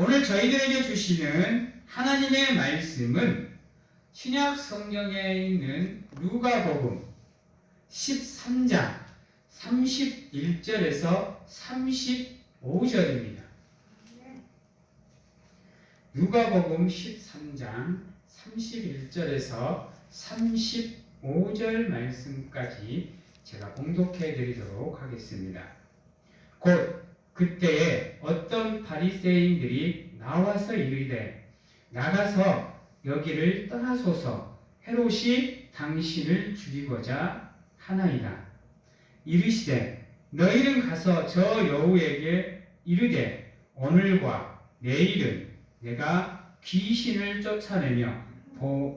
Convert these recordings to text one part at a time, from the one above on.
오늘 저희들에게 주시는 하나님의 말씀은 신약 성경에 있는 누가복음 13장 31절에서 35절입니다. 누가복음 13장 31절에서 35절 말씀까지 제가 봉독해 드리도록 하겠습니다. 곧 그때에 어떤 바리새인들이 나와서 이르되 나가서 여기를 떠나소서 헤롯이 당신을 죽이고자 하나이다. 이르시되 너희는 가서 저 여우에게 이르되 오늘과 내일은 내가 귀신을 쫓아내며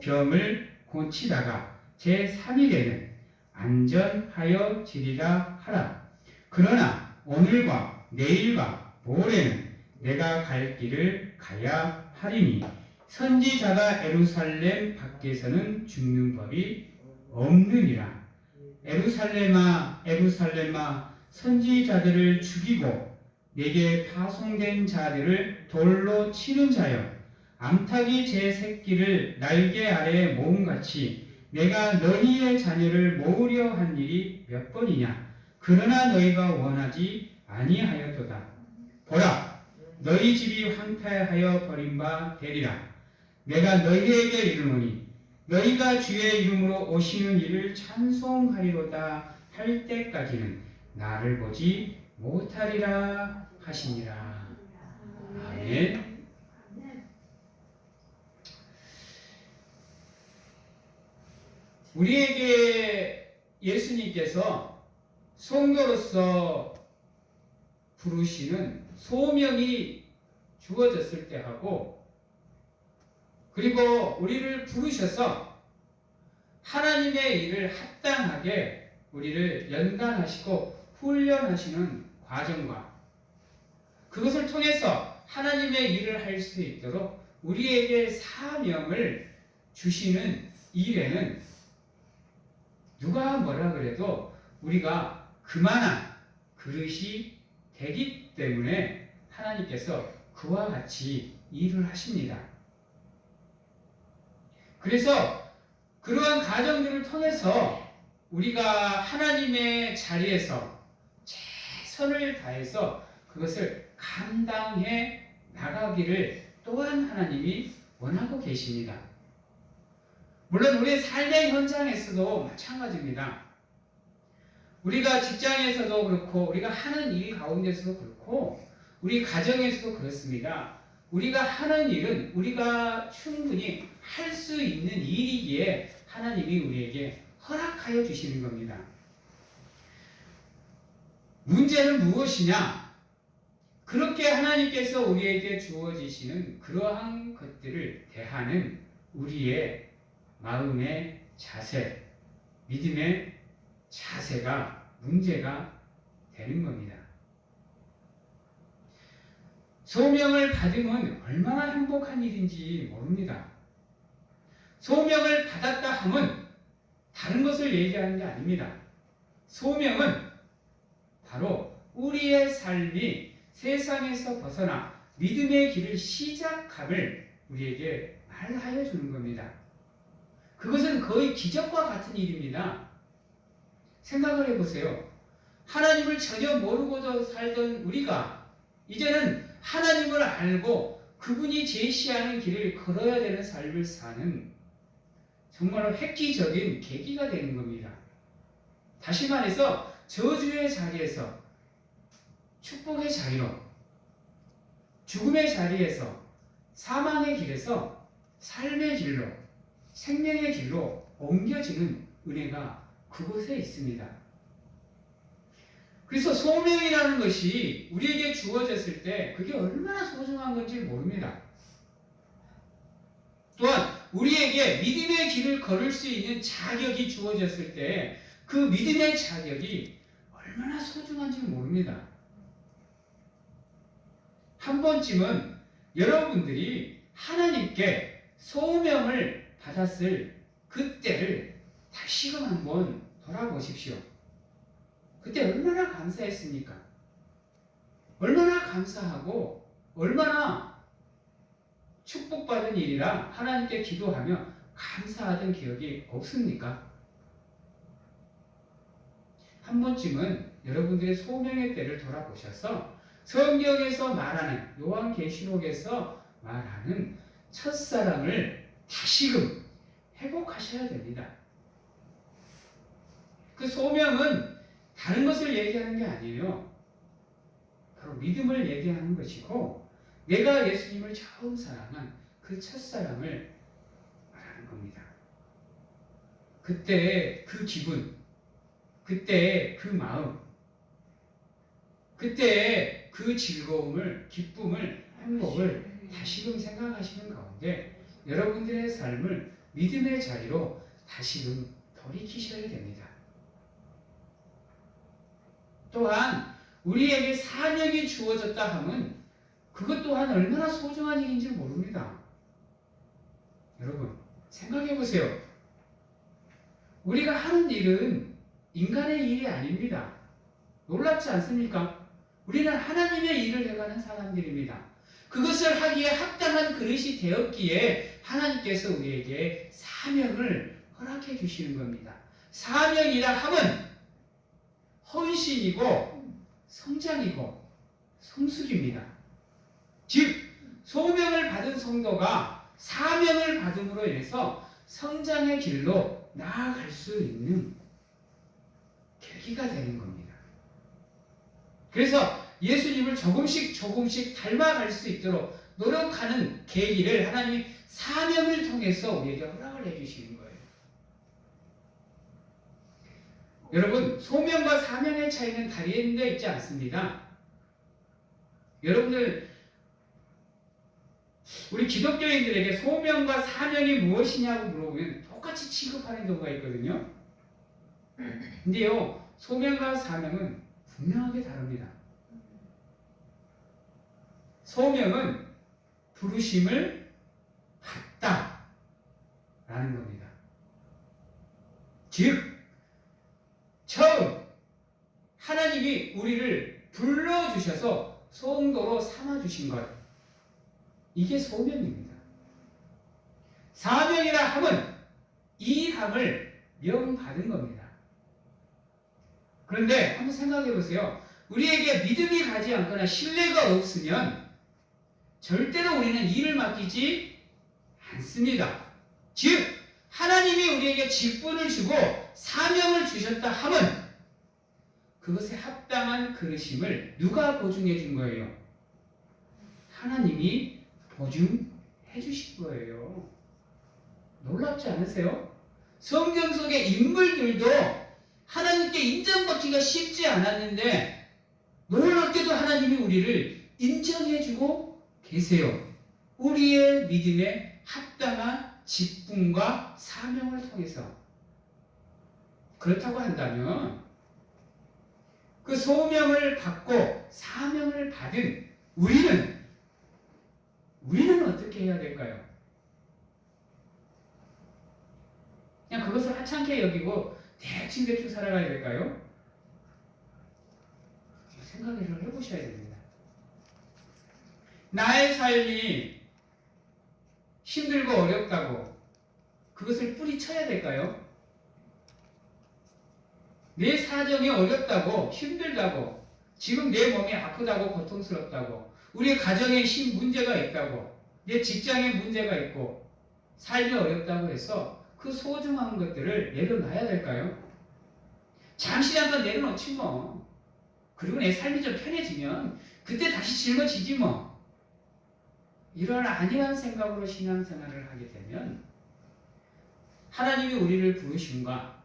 병을 고치다가 제3일에는 안전하여 지리라 하라. 그러나 오늘과 내일과 모레는 내가 갈 길을 가야 하리니 선지자가 예루살렘 밖에서는 죽는 법이 없느니라. 예루살렘아 예루살렘아 선지자들을 죽이고 내게 파송된 자들을 돌로 치는 자여 암탉이 제 새끼를 날개 아래에 모음같이 내가 너희의 자녀를 모으려 한 일이 몇 번이냐. 그러나 너희가 원하지 아니하였도다. 보라 너희 집이 황폐하여 버림바 되리라. 내가 너희에게 이르노니 너희가 주의 이름으로 오시는 이를 찬송하리로다 할 때까지는 나를 보지 못하리라 하시니라. 아멘. 우리에게 예수님께서 성도로서 부르시는 소명이 주어졌을 때 하고, 그리고 우리를 부르셔서 하나님의 일을 합당하게 우리를 연단하시고 훈련하시는 과정과 그것을 통해서 하나님의 일을 할 수 있도록 우리에게 사명을 주시는 일에는 누가 뭐라 그래도 우리가 그만한 그릇이 되기 때문에 하나님께서 그와 같이 일을 하십니다. 그래서 그러한 과정들을 통해서 우리가 하나님의 자리에서 최선을 다해서 그것을 감당해 나가기를 또한 하나님이 원하고 계십니다. 물론 우리의 삶의 현장에서도 마찬가지입니다. 우리가 직장에서도 그렇고 우리가 하는 일 가운데서도 그렇고 우리 가정에서도 그렇습니다. 우리가 하는 일은 우리가 충분히 할 수 있는 일이기에 하나님이 우리에게 허락하여 주시는 겁니다. 문제는 무엇이냐? 그렇게 하나님께서 우리에게 주어지시는 그러한 것들을 대하는 우리의 마음의 자세, 믿음의 자세가 문제가 되는 겁니다. 소명을 받으면 얼마나 행복한 일인지 모릅니다. 소명을 받았다 하면 다른 것을 얘기하는 게 아닙니다. 소명은 바로 우리의 삶이 세상에서 벗어나 믿음의 길을 시작함을 우리에게 말하여 주는 겁니다. 그것은 거의 기적과 같은 일입니다. 생각을 해보세요. 하나님을 전혀 모르고도 살던 우리가 이제는 하나님을 알고 그분이 제시하는 길을 걸어야 되는 삶을 사는 정말로 획기적인 계기가 되는 겁니다. 다시 말해서 저주의 자리에서 축복의 자리로, 죽음의 자리에서 사망의 길에서 삶의 길로, 생명의 길로 옮겨지는 은혜가 그곳에 있습니다. 그래서 소명이라는 것이 우리에게 주어졌을 때 그게 얼마나 소중한 건지 모릅니다. 또한 우리에게 믿음의 길을 걸을 수 있는 자격이 주어졌을 때 그 믿음의 자격이 얼마나 소중한지 모릅니다. 한 번쯤은 여러분들이 하나님께 소명을 받았을 그때를 다시금 한번 돌아보십시오. 그때 얼마나 감사했습니까? 얼마나 감사하고 얼마나 축복받은 일이라 하나님께 기도하며 감사하던 기억이 없습니까? 한 번쯤은 여러분들의 소명의 때를 돌아보셔서 성경에서 말하는, 요한계시록에서 말하는 첫사랑을 다시금 회복하셔야 됩니다. 그 소명은 다른 것을 얘기하는 게 아니에요. 바로 믿음을 얘기하는 것이고, 내가 예수님을 처음 사랑한 그 첫사랑을 말하는 겁니다. 그때 그 기분, 그때 그 마음, 그때 그 즐거움을, 기쁨을, 행복을 다시금 생각하시는 가운데 여러분들의 삶을 믿음의 자리로 다시금 돌이키셔야 됩니다. 또한 우리에게 사명이 주어졌다 하면 그것 또한 얼마나 소중한 일인지 모릅니다. 여러분 생각해 보세요. 우리가 하는 일은 인간의 일이 아닙니다. 놀랍지 않습니까? 우리는 하나님의 일을 해가는 사람들입니다. 그것을 하기에 합당한 그릇이 되었기에 하나님께서 우리에게 사명을 허락해 주시는 겁니다. 사명이라 함은 헌신이고 성장이고 성숙입니다. 즉 소명을 받은 성도가 사명을 받음으로 인해서 성장의 길로 나아갈 수 있는 계기가 되는 겁니다. 그래서 예수님을 조금씩 닮아갈 수 있도록 노력하는 계기를 하나님이 사명을 통해서 우리에게 허락을 해주시는 거예요. 여러분 소명과 사명의 차이는 다른 데 있지 않습니다. 여러분들 우리 기독교인들에게 소명과 사명이 무엇이냐고 물어보면 똑같이 취급하는 경우가 있거든요. 근데요 소명과 사명은 분명하게 다릅니다. 소명은 부르심을 받다 라는 겁니다. 즉 처음 하나님이 우리를 불러주셔서 성도로 삼아주신 것, 이게 소명입니다. 사명이라 함은 일함을 명받은 겁니다. 그런데 한번 생각해 보세요. 우리에게 믿음이 가지 않거나 신뢰가 없으면 절대로 우리는 일을 맡기지 않습니다. 즉 하나님이 우리에게 직분을 주고 사명을 주셨다 함은 그것에 합당한 그릇임을 누가 보증해 준 거예요? 하나님이 보증해 주신 거예요. 놀랍지 않으세요? 성경 속의 인물들도 하나님께 인정받기가 쉽지 않았는데 놀랍게도 하나님이 우리를 인정해주고 계세요. 우리의 믿음에 합당한 직분과 사명을 통해서. 그렇다고 한다면 그 소명을 받고 사명을 받은 우리는 어떻게 해야 될까요? 그냥 그것을 하찮게 여기고 대충 살아가야 될까요? 생각을 해보셔야 됩니다. 나의 삶이 힘들고 어렵다고 그것을 뿌리쳐야 될까요? 내 사정이 어렵다고 힘들다고 지금 내 몸이 아프다고 고통스럽다고 우리 가정에 문제가 있다고 내 직장에 문제가 있고 삶이 어렵다고 해서 그 소중한 것들을 내려놔야 될까요? 잠시 잠깐 내려놓지 뭐. 그리고 내 삶이 좀 편해지면 그때 다시 짊어지지 뭐. 이런 안이한 생각으로 신앙생활을 하게 되면 하나님이 우리를 부르심과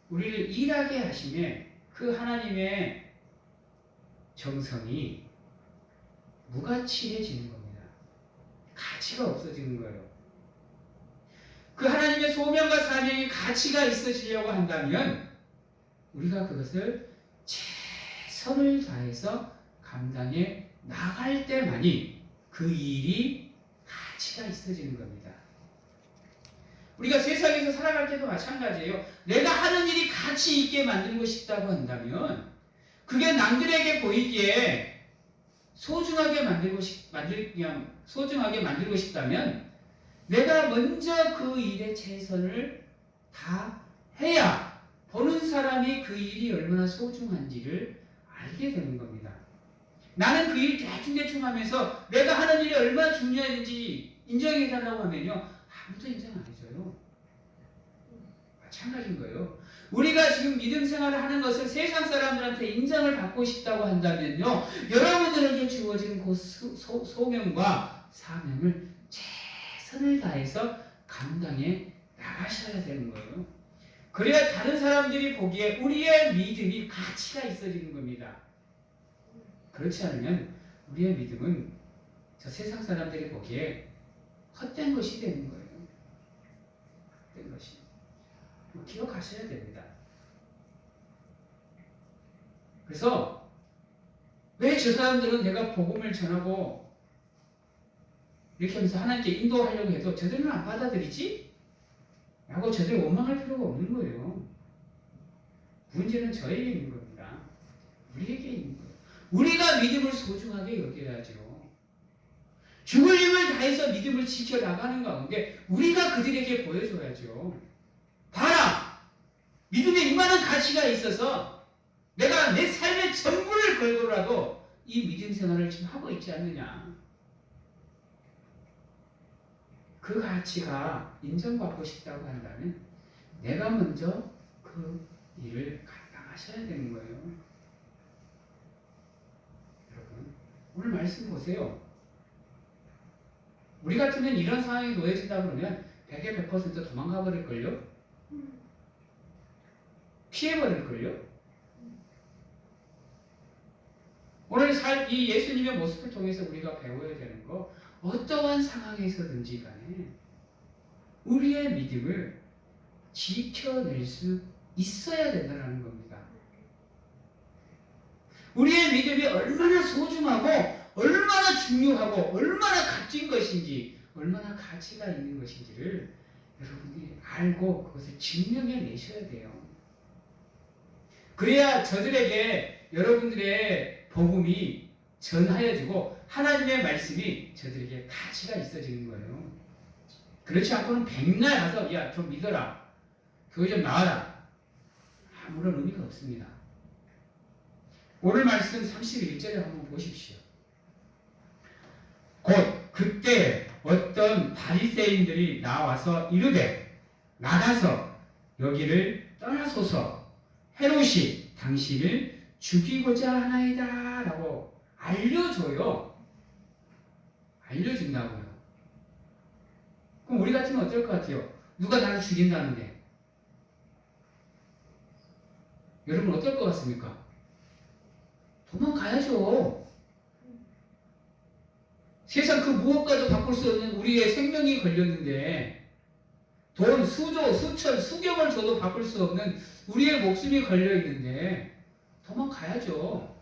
우리를 일하게 하심에 그 하나님의 정성이 무가치해지는 겁니다. 가치가 없어지는 거예요. 그 하나님의 소명과 사명이 가치가 있어지려고 한다면 우리가 그것을 최선을 다해서 감당해 나갈 때만이 그 일이 가치가 있어지는 겁니다. 우리가 세상에서 살아갈 때도 마찬가지예요. 내가 하는 일이 가치 있게 만들고 싶다고 한다면 그게 남들에게 보이기에 소중하게 소중하게 만들고 싶다면 내가 먼저 그 일에 최선을 다 해야 보는 사람이 그 일이 얼마나 소중한지를 알게 되는 겁니다. 나는 그 일 대충대충 하면서 내가 하는 일이 얼마나 중요한지 인정해달라고 하면요, 아무도 인정 안 해줘요. 마찬가지인 거예요. 우리가 지금 믿음 생활을 하는 것을 세상 사람들한테 인정을 받고 싶다고 한다면요, 여러분들에게 주어진 그 소명과 사명을 최선을 다해서 감당해 나가셔야 되는 거예요. 그래야 다른 사람들이 보기에 우리의 믿음이 가치가 있어지는 겁니다. 그렇지 않으면 우리의 믿음은 저 세상 사람들이 보기에 헛된 것이 되는 거예요. 헛된 것이. 기억하셔야 됩니다. 그래서 왜 저 사람들은 내가 복음을 전하고 이렇게 하면서 하나님께 인도하려고 해도 저들은 안 받아들이지? 라고 저들 원망할 필요가 없는 거예요. 문제는 저에게 있는 겁니다. 우리에게 있는 거예요. 우리가 믿음을 소중하게 여겨야죠. 죽을 힘을 다해서 믿음을 지켜나가는 가운데 우리가 그들에게 보여줘야죠. 봐라! 믿음에 이만한 가치가 있어서 내가 내 삶의 전부를 걸고라도 이 믿음 생활을 지금 하고 있지 않느냐. 그 가치가 인정받고 싶다고 한다면 내가 먼저 그 일을 감당하셔야 되는 거예요. 여러분, 오늘 말씀 보세요. 우리 같으면 이런 상황에 놓여진다 그러면 100에 100% 도망가 버릴걸요? 피해버릴걸요? 오늘 이 예수님의 모습을 통해서 우리가 배워야 되는 거, 어떠한 상황에서든지 간에 우리의 믿음을 지켜낼 수 있어야 된다는 겁니다. 우리의 믿음이 얼마나 소중하고 얼마나 중요하고 얼마나 값진 것인지, 얼마나 가치가 있는 것인지를 여러분이 알고 그것을 증명해 내셔야 돼요. 그래야 저들에게 여러분들의 복음이 전하여지고 하나님의 말씀이 저들에게 가치가 있어지는 거예요. 그렇지 않고는 백날 가서 야, 좀 믿어라, 교회 좀 나와라, 아무런 의미가 없습니다. 오늘 말씀 31절에 한번 보십시오. 곧 그때 어떤 바리새인들이 나와서 이르되 나가서 여기를 떠나소서, 헤롯이 당신을 죽이고자 하나이다 라고 알려줘요. 알려준다고요. 그럼 우리 같으면 어떨 것 같아요? 누가 나를 죽인다는데 여러분 어떨 것 같습니까? 도망가야죠. 세상 그 무엇과도 바꿀 수 없는 우리의 생명이 걸렸는데, 돈 수조, 수천, 수경을 줘도 바꿀 수 없는 우리의 목숨이 걸려있는데 도망가야죠.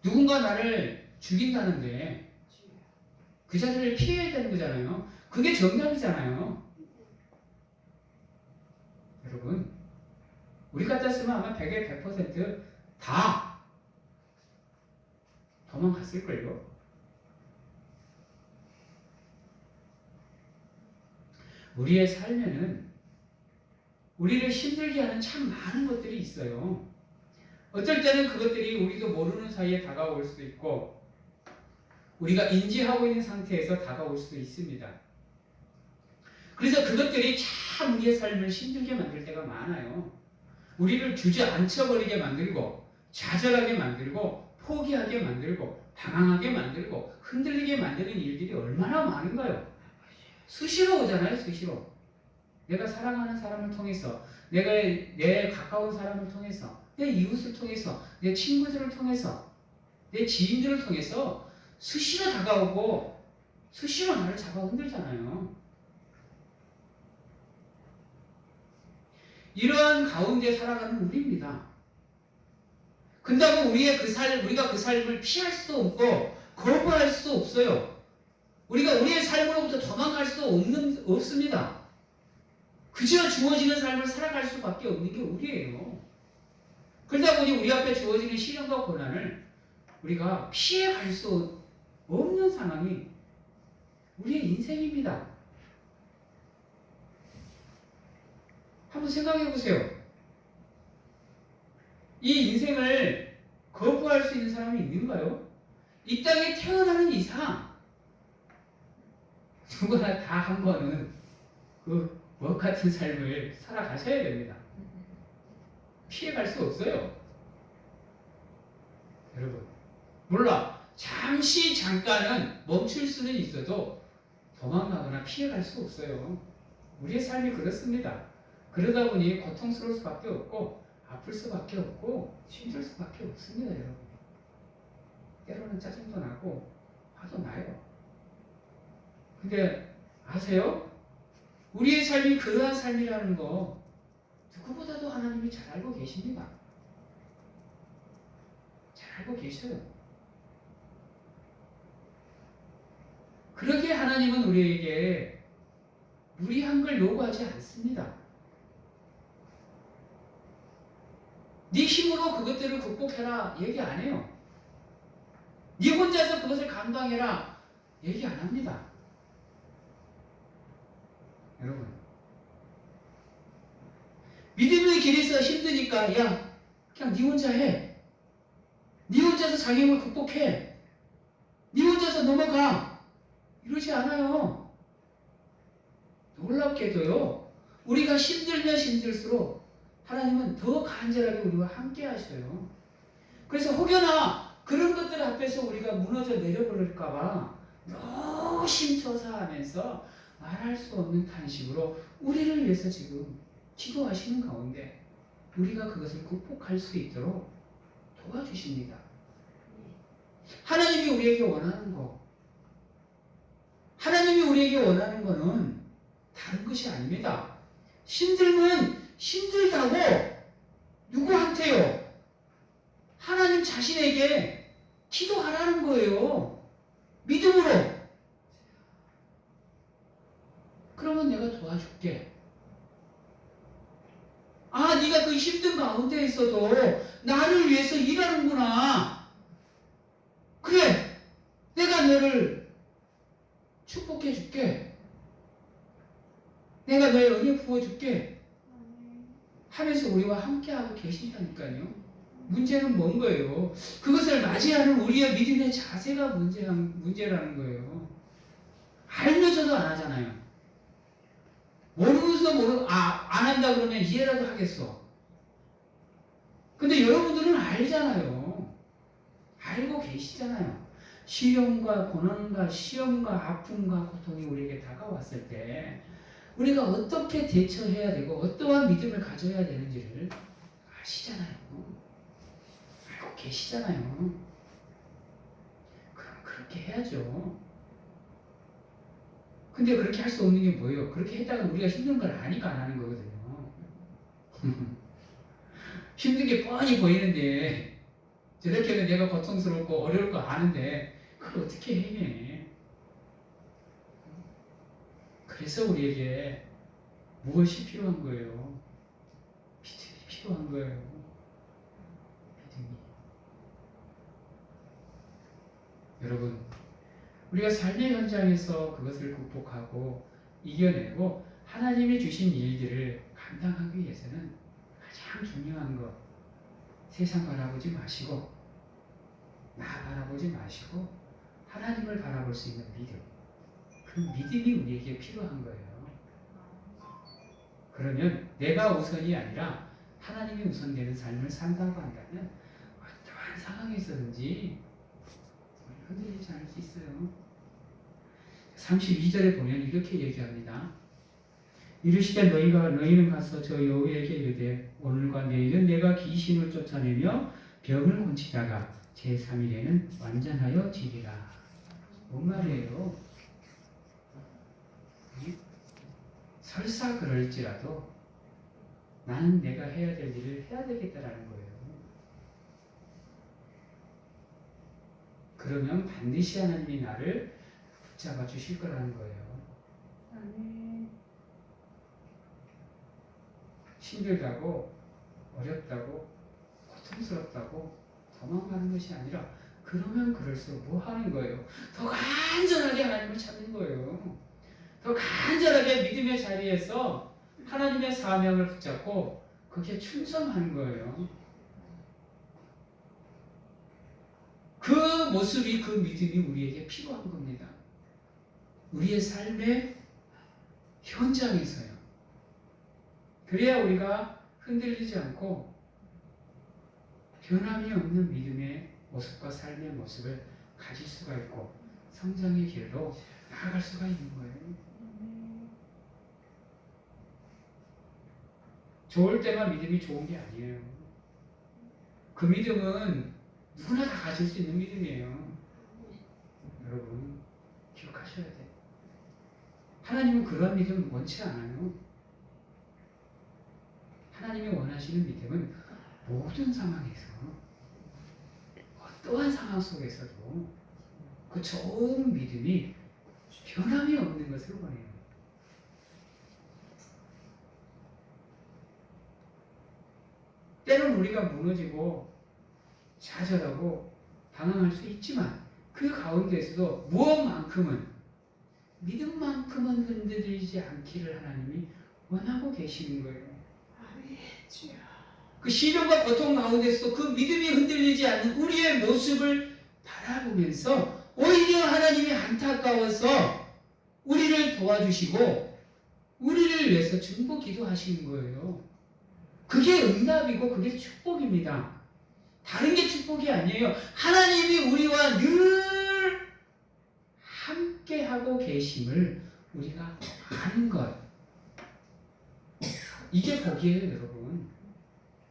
누군가 나를 죽인다는데 그 자리를 피해야 되는 거잖아요. 그게 정답이잖아요. 여러분, 우리 같았으면 아마 100에 100% 도망갔을걸요. 우리의 삶에는 우리를 힘들게 하는 참 많은 것들이 있어요. 어쩔 때는 그것들이 우리도 모르는 사이에 다가올 수도 있고 우리가 인지하고 있는 상태에서 다가올 수도 있습니다. 그래서 그것들이 참 우리의 삶을 힘들게 만들 때가 많아요. 우리를 주저앉혀버리게 만들고 좌절하게 만들고 포기하게 만들고 방황하게 만들고 흔들리게 만드는 일들이 얼마나 많은가요? 수시로 오잖아요. 수시로. 내가 사랑하는 사람을 통해서, 내가 내 가까운 사람을 통해서, 내 이웃을 통해서, 내 친구들을 통해서, 내 지인들을 통해서 수시로 다가오고 수시로 나를 잡아 흔들잖아요. 이러한 가운데 살아가는 우리입니다. 근다고 우리가 그 삶을 피할 수도 없고 거부할 수도 없어요. 우리가 우리의 삶으로부터 도망갈 수 없습니다. 그저 주어지는 삶을 살아갈 수밖에 없는 게 우리예요. 그러다 보니 우리 앞에 주어지는 시련과 고난을 우리가 피해갈 수 없는 상황이 우리의 인생입니다. 한번 생각해 보세요. 이 인생을 거부할 수 있는 사람이 있는가요? 이 땅에 태어나는 이상 누구나 다 한 번은 그 무엇 같은 삶을 살아가셔야 됩니다. 피해갈 수 없어요. 여러분, 몰라. 잠시 잠깐은 멈출 수는 있어도 도망가거나 피해갈 수 없어요. 우리의 삶이 그렇습니다. 그러다 보니 고통스러울 수밖에 없고 아플 수밖에 없고 힘들 수밖에 없습니다. 여러분. 때로는 짜증도 나고 화도 나요. 근데 아세요? 우리의 삶이 그러한 삶이라는 거 누구보다도 하나님이 잘 알고 계십니다. 잘 알고 계셔요. 그렇게 하나님은 우리에게 무리한 걸 요구하지 않습니다. 네 힘으로 그것들을 극복해라 얘기 안 해요. 네 혼자서 그것을 감당해라 얘기 안 합니다. 여러분, 믿음의 길에서 힘드니까 야 그냥 네 혼자 해. 네 혼자서 장애물 극복해. 네 혼자서 넘어가. 이러지 않아요. 놀랍게도요. 우리가 힘들면 힘들수록 하나님은 더 간절하게 우리와 함께 하셔요. 그래서 혹여나 그런 것들 앞에서 우리가 무너져 내려버릴까봐 노심초사 하면서 말할 수 없는 탄식으로 우리를 위해서 지금 기도하시는 가운데 우리가 그것을 극복할 수 있도록 도와주십니다. 하나님이 우리에게 원하는 거, 하나님이 우리에게 원하는 거는 다른 것이 아닙니다. 힘들면 힘들다고 누구한테요? 하나님 자신에게 기도하라는 거예요. 믿음으로. 그러면 내가 도와줄게. 아, 네가 그 힘든 가운데 있어도 나를 위해서 일하는구나. 그래, 내가 너를 축복해 줄게. 내가 너의 은혜 부어줄게. 하면서 우리와 함께하고 계신다니까요. 문제는 뭔 거예요? 그것을 맞이하는 우리의 믿음의 자세가 문제라는 거예요. 알면서도 안 하잖아요. 모르면서 안 한다 그러면 이해라도 하겠어. 근데 여러분들은 알잖아요. 알고 계시잖아요. 시련과 고난과 시험과 아픔과 고통이 우리에게 다가왔을 때 우리가 어떻게 대처해야 되고 어떠한 믿음을 가져야 되는지를 아시잖아요. 알고 계시잖아요. 그럼 그렇게 해야죠. 근데 그렇게 할 수 없는 게 뭐예요? 그렇게 했다가 우리가 힘든 걸 아니까 안 하는 거거든요. 힘든 게 뻔히 보이는데 저렇게는 내가 고통스럽고 어려울 거 아는데 그걸 어떻게 해내? 그래서 우리에게 무엇이 필요한 거예요? 믿음이 필요한 거예요. 믿음이. 여러분, 우리가 삶의 현장에서 그것을 극복하고 이겨내고 하나님이 주신 일들을 감당하기 위해서는 가장 중요한 것, 세상 바라보지 마시고 나 바라보지 마시고 하나님을 바라볼 수 있는 믿음, 그 믿음이 우리에게 필요한 거예요. 그러면 내가 우선이 아니라 하나님이 우선되는 삶을 산다고 한다면 어떠한 상황에서든지 흔들리지 않을 수 있어요. 32절에 보면 이렇게 얘기합니다. 이르시되 너희는 가서 저 여호와에게 이르되 오늘과 내일은 내가 귀신을 쫓아내며 병을 고치다가 제3일에는 완전하여 지리라. 뭔 말이에요? 설사 그럴지라도 나는 내가 해야 될 일을 해야 되겠다라는 거예요. 그러면 반드시 하나님이 나를 붙잡아 주실 거라는 거예요. 힘들다고 어렵다고 고통스럽다고 도망가는 것이 아니라 그러면 그럴수록 뭐 하는 거예요? 더 간절하게 하나님을 찾는 거예요. 더 간절하게 믿음의 자리에서 하나님의 사명을 붙잡고 그게 충성하는 거예요. 그 모습이, 그 믿음이 우리에게 필요한 겁니다. 우리의 삶의 현장에서요. 그래야 우리가 흔들리지 않고 변함이 없는 믿음의 모습과 삶의 모습을 가질 수가 있고 성장의 길로 나아갈 수가 있는 거예요. 좋을 때만 믿음이 좋은 게 아니에요. 그 믿음은 누구나 다 가질 수 있는 믿음이에요. 여러분 기억하셔야 돼요. 하나님은 그런 믿음 원치 않아요. 하나님이 원하시는 믿음은 모든 상황에서 어떠한 상황 속에서도 그 좋은 믿음이 변함이 없는 것을 원해요. 때론 우리가 무너지고 좌절하고 방황할 수 있지만 그 가운데에서도 무엇만큼은 믿음만큼은 흔들리지 않기를 하나님이 원하고 계시는 거예요. 그 시련과 고통 가운데서도 그 믿음이 흔들리지 않는 우리의 모습을 바라보면서 오히려 하나님이 안타까워서 우리를 도와주시고 우리를 위해서 중보 기도하시는 거예요. 그게 응답이고 그게 축복입니다. 다른 게 축복이 아니에요. 하나님이 우리와 늘 함께하고 계심을 우리가 아는 것. 이게 복이에요, 여러분.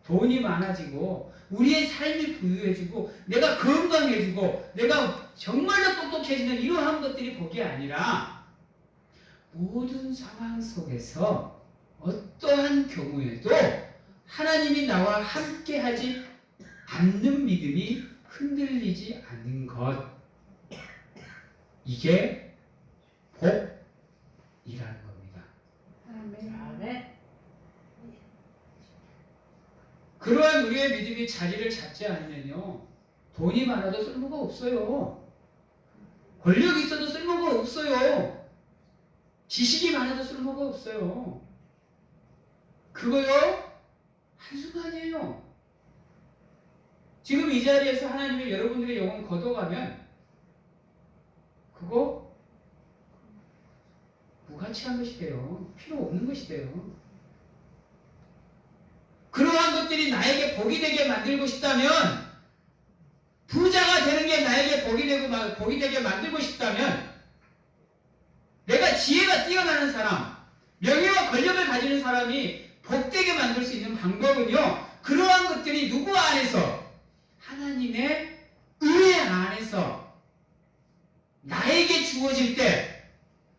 돈이 많아지고 우리의 삶이 부유해지고 내가 건강해지고 내가 정말로 똑똑해지는 이러한 것들이 복이 아니라 모든 상황 속에서 어떠한 경우에도 하나님이 나와 함께하지 않는 믿음이 흔들리지 않는 것. 이게 복이라는 겁니다. 아멘. 그러한 우리의 믿음이 자리를 잡지 않으면요, 돈이 많아도 쓸모가 없어요. 권력이 있어도 쓸모가 없어요. 지식이 많아도 쓸모가 없어요. 그거요, 한순간이에요. 지금 이 자리에서 하나님이 여러분들의 영혼 걷어가면 그거 무가치한 것이 돼요. 필요 없는 것이 돼요. 그러한 것들이 나에게 복이 되게 만들고 싶다면, 부자가 되는 게 나에게 복이 되게 만들고 싶다면, 내가 지혜가 뛰어나는 사람, 명예와 권력을 가지는 사람이 복되게 만들 수 있는 방법은요, 그러한 것들이 누구 안에서? 하나님의 은혜 안에서 나에게 주어질 때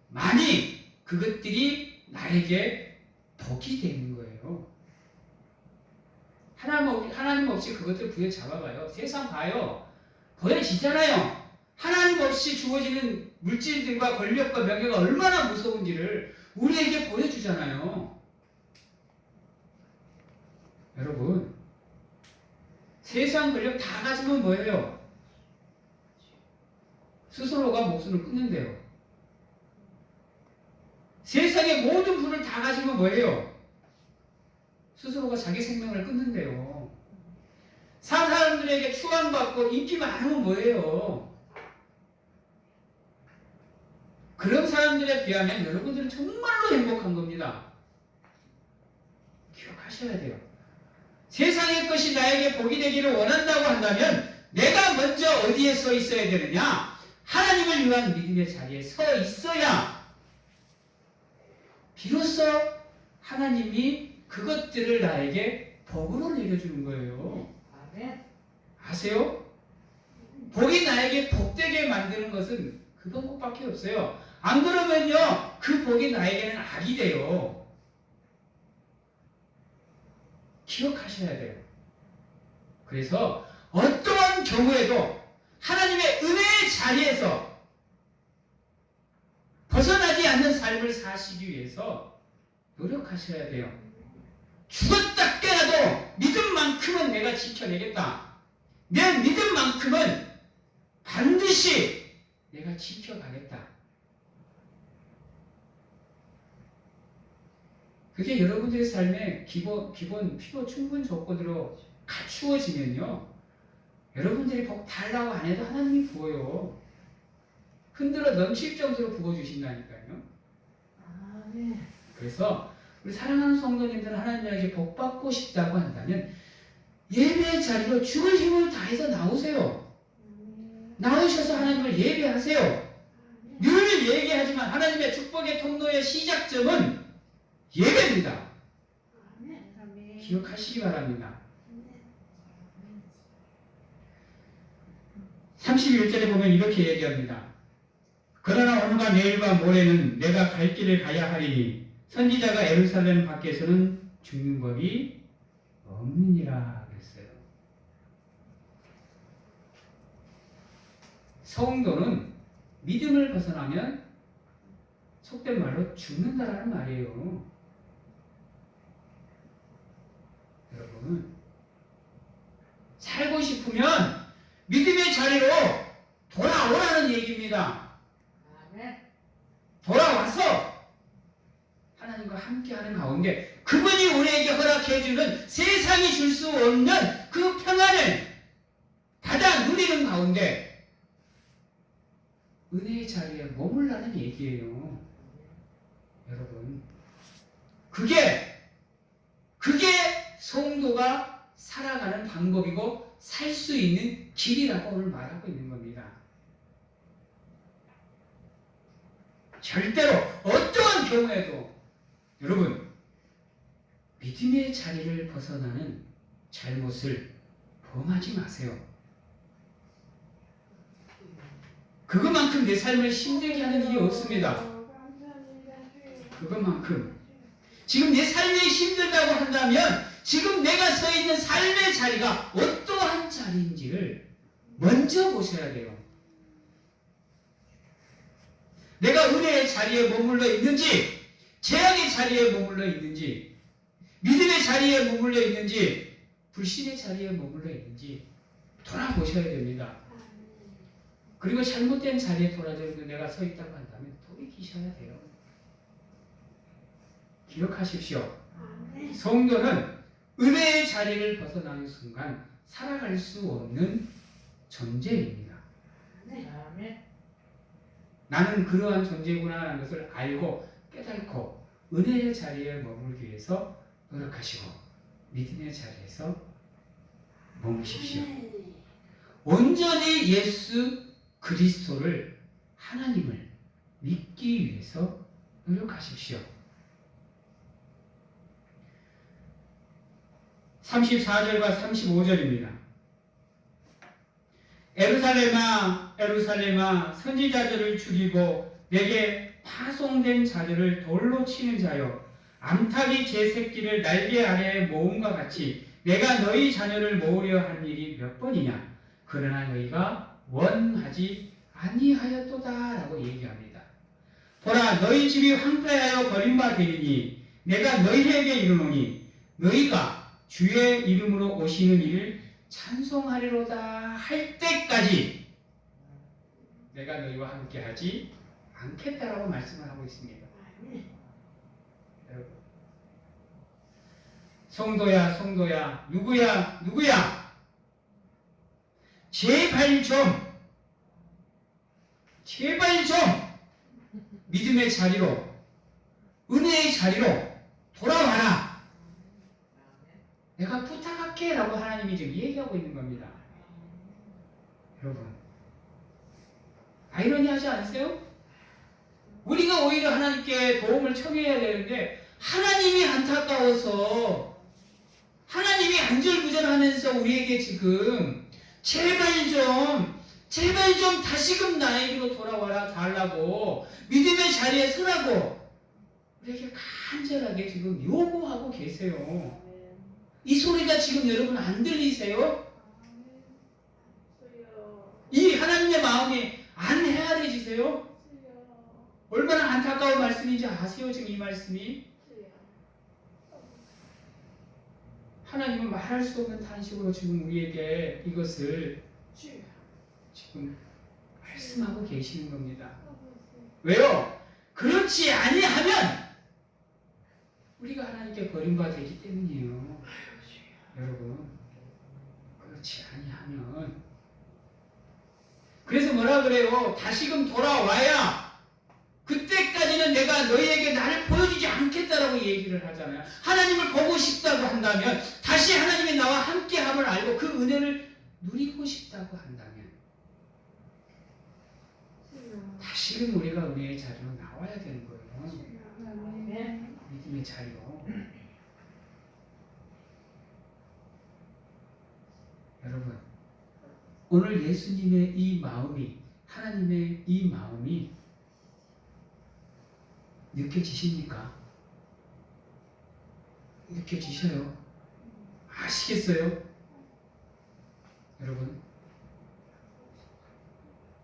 많이 그것들이 나에게 복이 되는 거예요. 하나님 없이 그것들 부여잡아봐요. 세상 봐요. 보여지잖아요. 하나님 없이 주어지는 물질들과 권력과 명예가 얼마나 무서운지를 우리에게 보여주잖아요. 여러분, 세상 권력 다 가지면 뭐예요? 스스로가 목숨을 끊는데요. 세상의 모든 분을 다 가지면 뭐예요? 스스로가 자기 생명을 끊는데요. 사람들에게 추앙받고 인기 많으면 뭐예요? 그런 사람들에 비하면 여러분들은 정말로 행복한 겁니다. 기억하셔야 돼요. 세상의 것이 나에게 복이 되기를 원한다고 한다면 내가 먼저 어디에 서 있어야 되느냐? 하나님을 위한 믿음의 자리에 서 있어야 비로소 하나님이 그것들을 나에게 복으로 내려주는 거예요. 아세요? 복이 나에게 복되게 만드는 것은 그 방법밖에 없어요. 안 그러면요, 그 복이 나에게는 악이 돼요. 기억하셔야 돼요. 그래서 어떠한 경우에도 하나님의 은혜의 자리에서 벗어나지 않는 삶을 사시기 위해서 노력하셔야 돼요. 죽었다 깨어나도 믿음만큼은 내가 지켜내겠다. 내 믿음만큼은 반드시 내가 지켜가겠다. 그게 여러분들의 삶의 기본 필요 충분 조건으로 갖추어지면요. 여러분들이 복 달라고 안 해도 하나님이 부어요. 흔들어 넘칠 정도로 부어주신다니까요. 아멘. 그래서 우리 사랑하는 성도님들은 하나님에게 복 받고 싶다고 한다면 예배의 자리로 죽을 힘을 다해서 나오세요. 나오셔서 하나님을 예배하세요. 늘 얘기하지만 하나님의 축복의 통로의 시작점은 예배입니다. 아멘. 기억하시기 바랍니다. 31절에 보면 이렇게 얘기합니다. 그러나 오늘과 내일과 모레는 내가 갈 길을 가야 하리니 선지자가 예루살렘 밖에서는 죽는 법이 없느니라 그랬어요. 성도는 믿음을 벗어나면 속된 말로 죽는다라는 말이에요. 여러분, 살고 싶으면 믿음의 자리로 돌아오라는 얘기입니다. 아멘. 돌아와서 하나님과 함께하는 가운데 그분이 우리에게 허락해주는 세상이 줄 수 없는 그 평안을 받아 누리는 가운데 은혜의 자리에 머물라는 얘기예요. 여러분, 그게 성도가 살아가는 방법이고 살 수 있는 길이라고 오늘 말하고 있는 겁니다. 절대로 어떠한 경우에도 여러분 믿음의 자리를 벗어나는 잘못을 범하지 마세요. 그것만큼 내 삶을 힘들게 하는 일이 없습니다. 그것만큼 지금 내 삶이 힘들다고 한다면 지금 내가 서 있는 삶의 자리가 어떠한 자리인지를 먼저 보셔야 돼요. 내가 은혜의 자리에 머물러 있는지 재앙의 자리에 머물러 있는지 믿음의 자리에 머물러 있는지 불신의 자리에 머물러 있는지 돌아보셔야 됩니다. 그리고 잘못된 자리에 돌아져 내가 서 있다고 한다면 돌이키셔야 돼요. 기억하십시오. 성도는 은혜의 자리를 벗어나는 순간 살아갈 수 없는 존재입니다. 아멘. 나는 그러한 존재구나라는 것을 알고 깨닫고 은혜의 자리에 머물기 위해서 노력하시고 믿음의 자리에서 머무십시오. 온전히 예수 그리스도를 하나님을 믿기 위해서 노력하십시오. 34절과 35절입니다. 에루살렘아 에루살렘아 선지자들을 죽이고 내게 파송된 자들을 돌로 치는 자여 암탉이 제 새끼를 날개 아래에 모음과 같이 내가 너희 자녀를 모으려 한 일이 몇 번이냐 그러나 너희가 원하지 아니하였도다 라고 얘기합니다. 보라 너희 집이 황폐하여 버림바 되리니 내가 너희에게 이르노니 너희가 주의 이름으로 오시는 이를 찬송하리로다 할 때까지 내가 너희와 함께하지 않겠다라고 말씀을 하고 있습니다. 여러분, 성도야 누구야 제발 좀 믿음의 자리로 은혜의 자리로 돌아와라. 내가 부탁할게 라고 하나님이 지금 얘기하고 있는 겁니다. 여러분, 아이러니하지 않으세요? 우리가 오히려 하나님께 도움을 청해야 되는데 하나님이 안타까워서 하나님이 안절부절하면서 우리에게 지금 제발 좀 다시금 나에게로 돌아와라 달라고 믿음의 자리에 서라고 우리에게 간절하게 지금 요구하고 계세요. 이 소리가 지금 여러분 안 들리세요? 이 하나님의 마음이 안 헤아려지세요? 얼마나 안타까운 말씀인지 아세요? 지금 이 말씀이 하나님은 말할 수 없는 탄식으로 지금 우리에게 이것을 지금 말씀하고 계시는 겁니다. 왜요? 그렇지 아니하면 우리가 하나님께 버림받기 때문이에요. 여러분, 그렇지 아니하면. 그래서 뭐라 그래요? 다시금 돌아와야 그때까지는 내가 너희에게 나를 보여주지 않겠다라고 얘기를 하잖아요. 하나님을 보고 싶다고 한다면, 다시 하나님이 나와 함께함을 알고 그 은혜를 누리고 싶다고 한다면 다시금 우리가 은혜의 자리로 나와야 되는 거예요. 아멘. 믿음의 자리로. 여러분, 오늘 예수님의 이 마음이, 하나님의 이 마음이 느껴지십니까? 느껴지셔요? 아시겠어요? 여러분,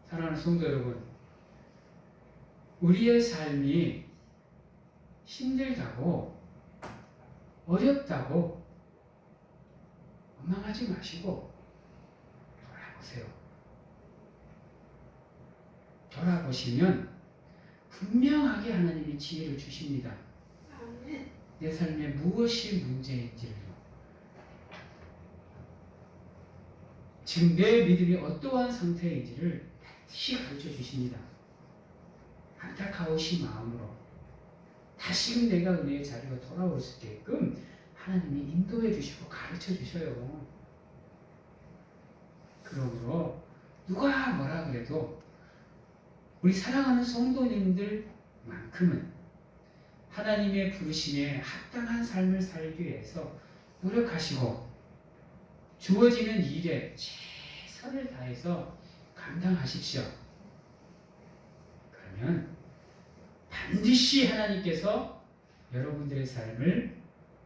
사랑하는 성도 여러분, 우리의 삶이 힘들다고, 어렵다고 원망하지 마시고 돌아보세요. 돌아보시면 분명하게 하나님이 지혜를 주십니다. 내 삶에 무엇이 문제인지를요. 지금 내 믿음이 어떠한 상태인지를 반드시 가르쳐 주십니다. 안타까우신 마음으로 다시금 내가 은혜의 자리로 돌아올 수 있게끔 하나님이 인도해 주시고 가르쳐 주셔요. 그러므로 누가 뭐라 그래도 우리 사랑하는 성도님들만큼은 하나님의 부르심에 합당한 삶을 살기 위해서 노력하시고 주어지는 일에 최선을 다해서 감당하십시오. 그러면 반드시 하나님께서 여러분들의 삶을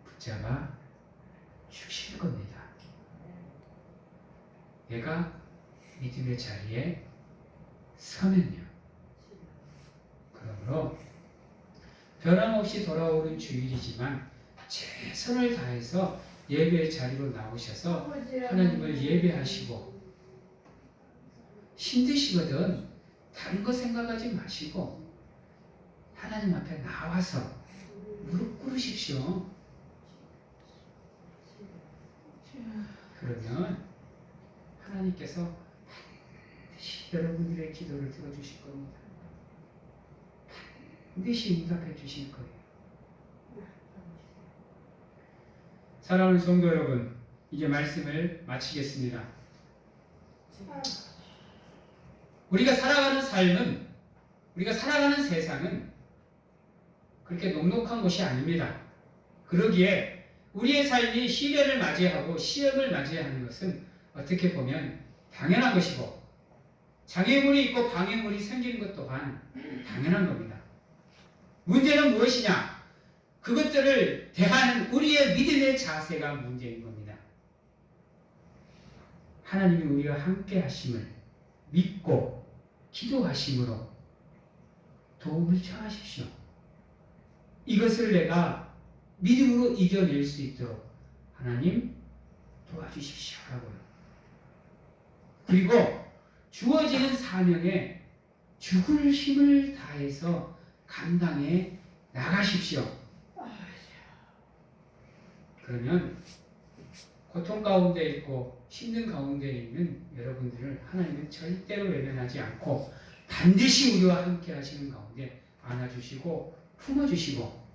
붙잡아 주실 겁니다. 내가 믿음의 자리에 서면요. 그러므로 변함없이 돌아오는 주일이지만 최선을 다해서 예배의 자리로 나오셔서 하나님을 예배하시고, 힘드시거든 다른 거 생각하지 마시고 하나님 앞에 나와서 무릎 꿇으십시오. 그러면 하나님께서 반드시 여러분들의 기도를 들어주실 겁니다. 반드시 응답해 주실 거예요. 사랑하는 성도 여러분, 이제 말씀을 마치겠습니다. 우리가 살아가는 삶은, 우리가 살아가는 세상은 그렇게 녹록한 곳이 아닙니다. 그러기에 우리의 삶이 시련을 맞이하고 시험을 맞이하는 것은 어떻게 보면 당연한 것이고, 장애물이 있고 방해물이 생기는 것 또한 당연한 겁니다. 문제는 무엇이냐? 그것들을 대하는 우리의 믿음의 자세가 문제인 겁니다. 하나님이 우리와 함께 하심을 믿고 기도하심으로 도움을 청하십시오. 이것을 내가 믿음으로 이겨낼 수 있도록 하나님 도와주십시오 라고요. 그리고 주어지는 사명에 죽을 힘을 다해서 감당해 나가십시오. 그러면 고통 가운데 있고 힘든 가운데 있는 여러분들을 하나님은 절대로 외면하지 않고 반드시 우리와 함께 하시는 가운데 안아주시고 품어주시고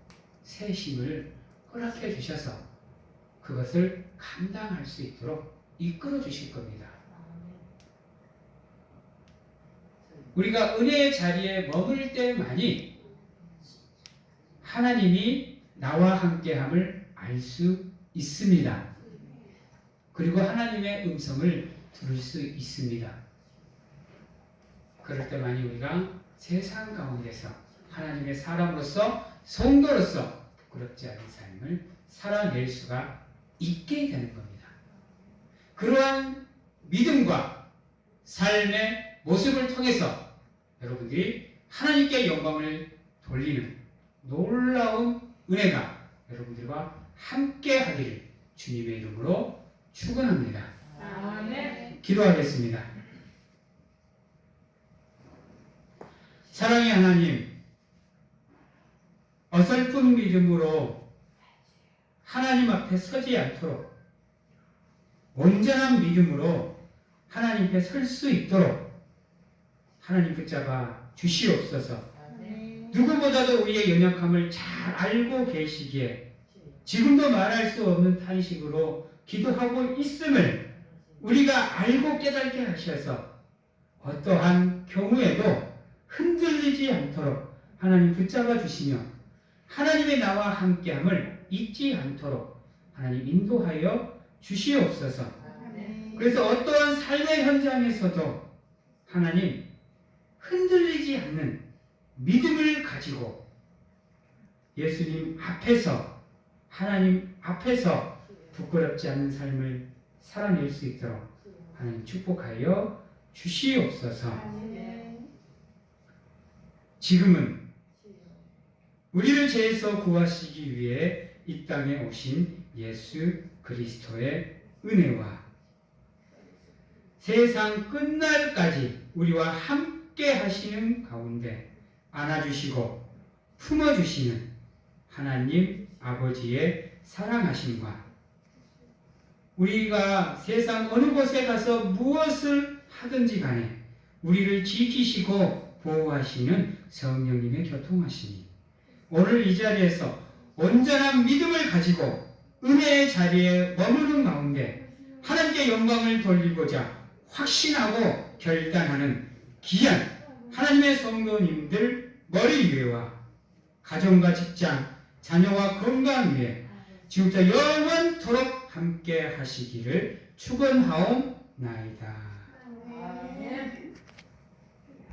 새 힘을 허락해 주셔서 그것을 감당할 수 있도록 이끌어 주실 겁니다. 우리가 은혜의 자리에 머물 때만이 하나님이 나와 함께함을 알 수 있습니다. 그리고 하나님의 음성을 들을 수 있습니다. 그럴 때만이 우리가 세상 가운데서 하나님의 사람으로서, 성도로서 부끄럽지 않은 삶을 살아낼 수가 있게 되는 겁니다. 그러한 믿음과 삶의 모습을 통해서 여러분들이 하나님께 영광을 돌리는 놀라운 은혜가 여러분들과 함께 하기를 주님의 이름으로 축원합니다. 아멘. 기도하겠습니다. 사랑의 하나님, 어설픈 믿음으로 하나님 앞에 서지 않도록 온전한 믿음으로 하나님 앞에 설 수 있도록 하나님 붙잡아 주시옵소서. 누구보다도 우리의 연약함을 잘 알고 계시기에 지금도 말할 수 없는 탄식으로 기도하고 있음을 우리가 알고 깨닫게 하셔서 어떠한 경우에도 흔들리지 않도록 하나님 붙잡아 주시며 하나님의 나와 함께함을 잊지 않도록 하나님 인도하여 주시옵소서. 그래서 어떠한 삶의 현장에서도 하나님 흔들리지 않는 믿음을 가지고 예수님 앞에서 하나님 앞에서 부끄럽지 않는 삶을 살아낼 수 있도록 하나님 축복하여 주시옵소서. 지금은 우리를 죄에서 구하시기 위해 이 땅에 오신 예수 그리스도의 은혜와 세상 끝날까지 우리와 함께 하시는 가운데 안아주시고 품어주시는 하나님 아버지의 사랑하심과 우리가 세상 어느 곳에 가서 무엇을 하든지 간에 우리를 지키시고 보호하시는 성령님의 교통하심이 오늘 이 자리에서 온전한 믿음을 가지고 은혜의 자리에 머무는 가운데 하나님께 영광을 돌리고자 확신하고 결단하는 귀한 하나님의 성도님들 머리 위에와 가정과 직장, 자녀와 건강 위에 지금부터 영원토록 함께 하시기를 축원하옵나이다.